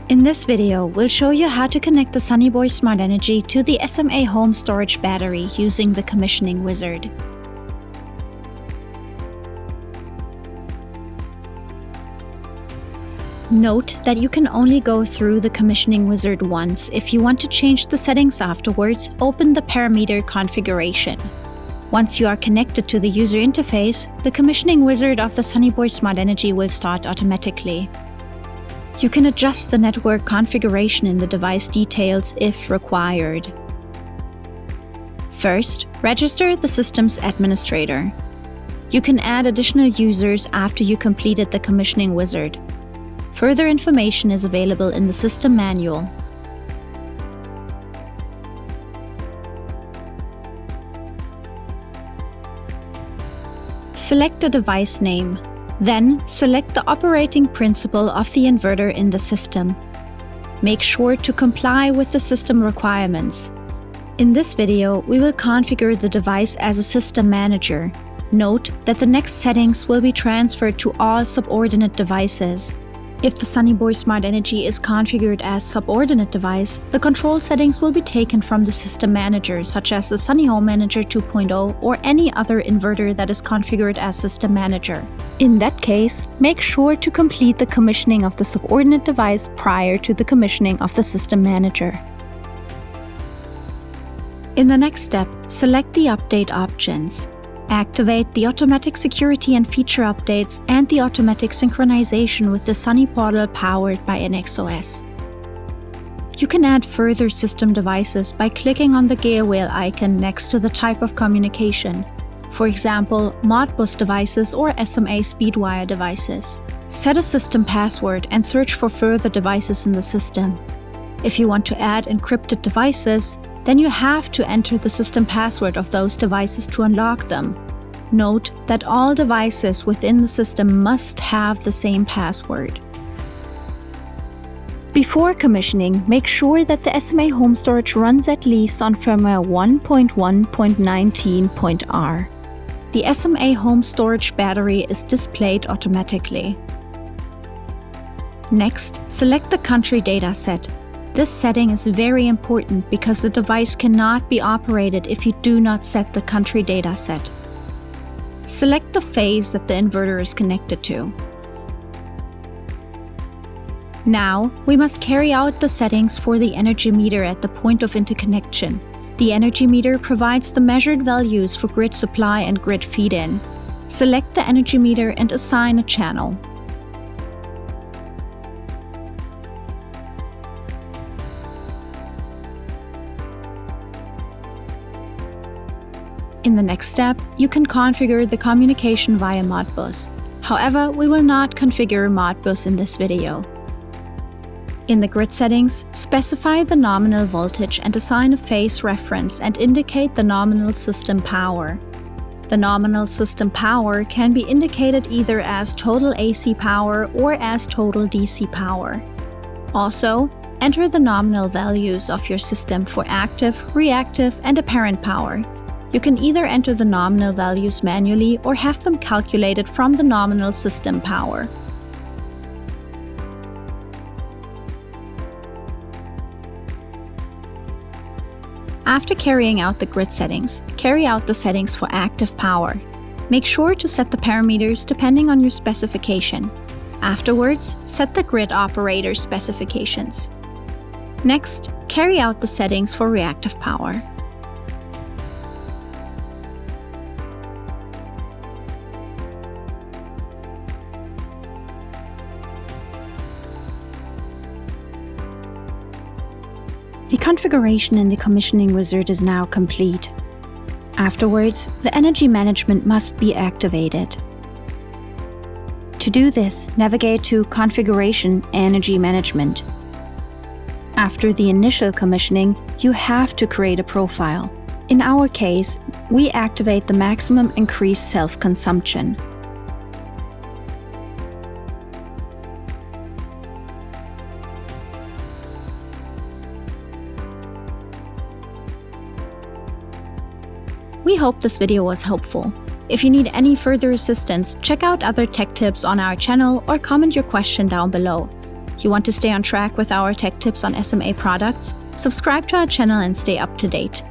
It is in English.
In this video, we'll show you how to connect the Sunnyboy Smart Energy to the SMA Home Storage battery using the commissioning wizard. Note that you can only go through the commissioning wizard once. If you want to change the settings afterwards, open the parameter configuration. Once you are connected to the user interface, the commissioning wizard of the Sunnyboy Smart Energy will start automatically. You can adjust the network configuration in the device details if required. First, register the system's administrator. You can add additional users after you completed the commissioning wizard. Further information is available in the system manual. Select a device name. Then, select the operating principle of the inverter in the system. Make sure to comply with the system requirements. In this video, we will configure the device as a system manager. Note that the next settings will be transferred to all subordinate devices. If the Sunnyboy Smart Energy is configured as subordinate device, the control settings will be taken from the system manager, such as the Sunny Home Manager 2.0 or any other inverter that is configured as system manager. In that case, make sure to complete the commissioning of the subordinate device prior to the commissioning of the system manager. In the next step, select the update options. Activate the automatic security and feature updates and the automatic synchronization with the Sunny Portal powered by NXOS. You can add further system devices by clicking on the gear wheel icon next to the type of communication. For example, Modbus devices or SMA Speedwire devices. Set a system password and search for further devices in the system. If you want to add encrypted devices, then you have to enter the system password of those devices to unlock them. Note that all devices within the system must have the same password. Before commissioning, make sure that the SMA Home Storage runs at least on firmware 1.1.19.r. The SMA Home Storage battery is displayed automatically. Next, select the country dataset. This setting is very important because the device cannot be operated if you do not set the country dataset. Select the phase that the inverter is connected to. Now, we must carry out the settings for the energy meter at the point of interconnection. The energy meter provides the measured values for grid supply and grid feed-in. Select the energy meter and assign a channel. In the next step, you can configure the communication via Modbus. However, we will not configure Modbus in this video. In the grid settings, specify the nominal voltage and assign a phase reference and indicate the nominal system power. The nominal system power can be indicated either as total AC power or as total DC power. Also, enter the nominal values of your system for active, reactive, and apparent power. You can either enter the nominal values manually or have them calculated from the nominal system power. After carrying out the grid settings, carry out the settings for active power. Make sure to set the parameters depending on your specification. Afterwards, set the grid operator specifications. Next, carry out the settings for reactive power. The configuration in the commissioning wizard is now complete. Afterwards, the energy management must be activated. To do this, navigate to Configuration Energy Management. After the initial commissioning, you have to create a profile. In our case, we activate the maximum increased self-consumption. We hope this video was helpful. If you need any further assistance, check out other tech tips on our channel or comment your question down below. You want to stay on track with our tech tips on SMA products? Subscribe to our channel and stay up to date.